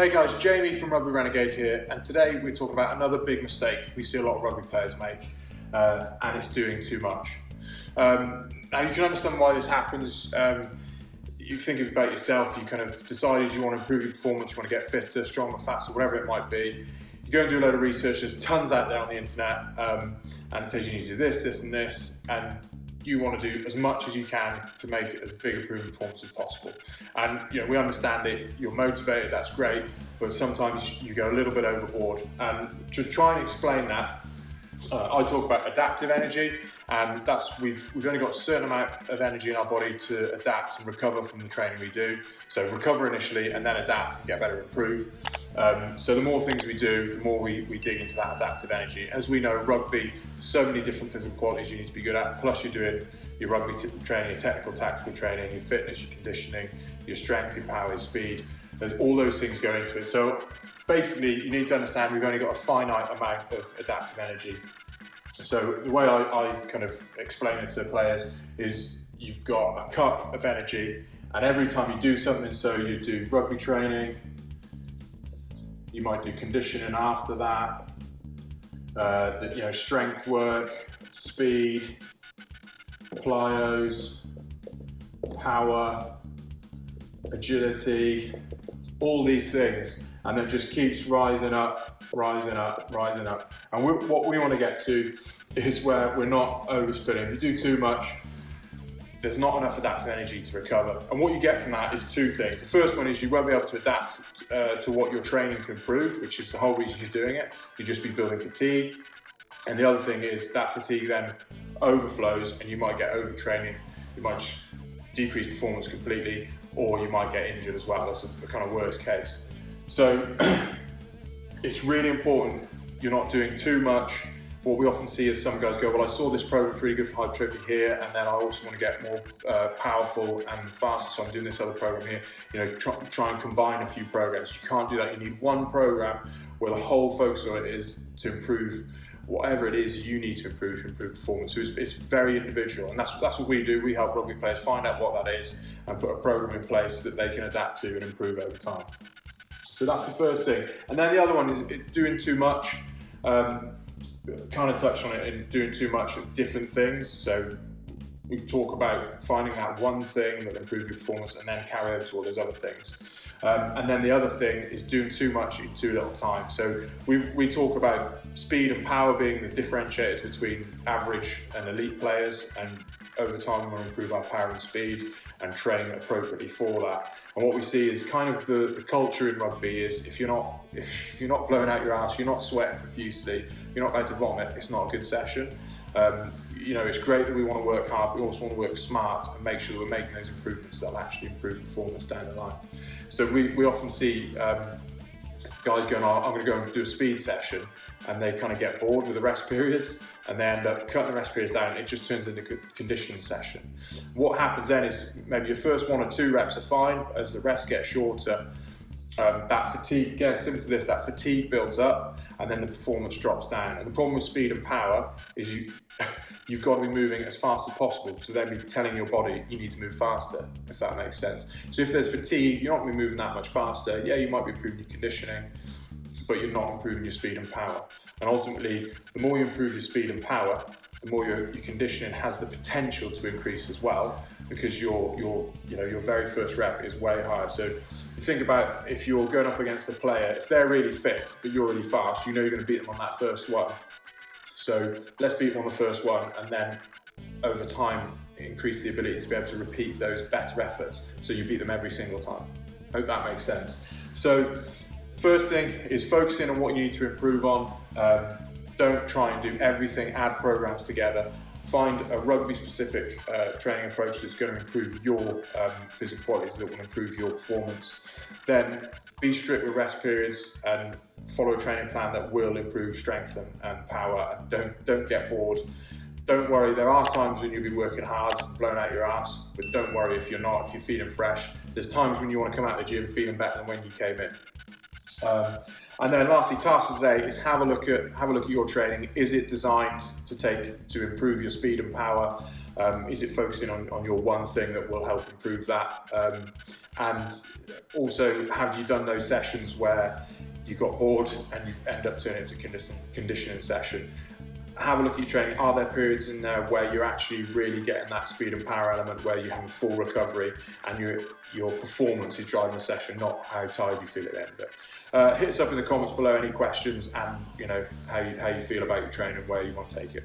Hey guys, Jamie from Rugby Renegade here, and today we're talking about another big mistake we see a lot of rugby players make, and it's doing too much. Now you can understand why this happens. You think about yourself, you kind of decided you want to improve your performance, you want to get fitter, stronger, faster, whatever it might be. You go and do a load of research, there's tons out there on the internet, and it tells you need to do this, this and this, and you want to do as much as you can to make it as big a improvement performance as possible. And we understand it, you're motivated, that's great, but sometimes you go a little bit overboard. And to try and explain that, I talk about adaptive energy, and we've only got a certain amount of energy in our body to adapt and recover from the training we do. So recover initially and then adapt and get better and improve. So the more things we do, the more we dig into that adaptive energy. As we know, rugby, so many different physical qualities you need to be good at, plus you're doing your rugby training, your technical, tactical training, your fitness, your conditioning, your strength, your power, your speed. There's all those things go into it. So basically, you need to understand we've only got a finite amount of adaptive energy. So the way I kind of explain it to players is you've got a cup of energy, and every time you do something, so you do rugby training, you might do conditioning after that, strength work, speed, plyos, power, agility, all these things, and it just keeps rising up. And what we want to get to is where we're not overspinning. If you do too much, there's not enough adaptive energy to recover. And what you get from that is two things. The first one is you won't be able to adapt to what you're training to improve, which is the whole reason you're doing it. You'll just be building fatigue. And the other thing is that fatigue then overflows and you might get overtraining. You might just decrease performance completely, or you might get injured as well. That's the kind of worst case. So it's really important you're not doing too much. What we often see is some guys go, well, I saw this program's really good for hypertrophy here, and then I also want to get more powerful and faster, so I'm doing this other program here. Try and combine a few programs. You can't do that. You need one program where the whole focus of it is to improve whatever it is you need to improve performance. So it's very individual, and that's what we do. We help rugby players find out what that is and put a program in place that they can adapt to and improve over time. So that's the first thing. And then the other one is doing too much. Kind of touched on it in doing too much of different things. So we talk about finding that one thing that improves your performance and then carry over to all those other things. And then the other thing is doing too much in too little time. So we talk about speed and power being the differentiators between average and elite players, and over time we want to improve our power and speed and train appropriately for that. And what we see is kind of the culture in rugby is if you're not blowing out your ass, you're not sweating profusely, you're not about to vomit, it's not a good session. It's great that we want to work hard, but we also want to work smart and make sure that we're making those improvements that'll actually improve performance down the line. So we often see guys going, I'm going to go and do a speed session, and they kind of get bored with the rest periods and they end up cutting the rest periods down. It just turns into a conditioning session. What happens then is maybe your first 1 or 2 reps are fine. As the rests get shorter, that fatigue, again similar to this, that fatigue builds up and then the performance drops down. And the problem with speed and power is you've got to be moving as fast as possible, to then be telling your body you need to move faster, if that makes sense. So if there's fatigue, you're not going to be moving that much faster. Yeah, you might be improving your conditioning, but you're not improving your speed and power. And ultimately, the more you improve your speed and power, the more your conditioning has the potential to increase as well, because your very first rep is way higher. So you think about if you're going up against a player, if they're really fit but you're really fast, you know you're going to beat them on that first one. So let's beat them on the first one, and then over time increase the ability to be able to repeat those better efforts, so you beat them every single time. Hope that makes sense. So first thing is focusing on what you need to improve on. Don't try and do everything, add programs together. Find a rugby specific training approach that's going to improve your physical qualities, that will improve your performance. Then be strict with rest periods and follow a training plan that will improve strength and power, and don't get bored. Don't worry, there are times when you'll be working hard, blowing out your ass, but don't worry if you're not, if you're feeling fresh. There's times when you want to come out of the gym feeling better than when you came in. And then lastly, task for today is have a look at your training. Is it designed to improve your speed and power? Is it focusing on your one thing that will help improve that? And also, have you done those sessions where you got bored and you end up turning it into a conditioning session? Have a look at your training. Are there periods in there where you're actually really getting that speed and power element, where you have a full recovery and your performance is driving the session, not how tired you feel at the end of it? Hit us up in the comments below any questions and how you feel about your training, where you want to take it.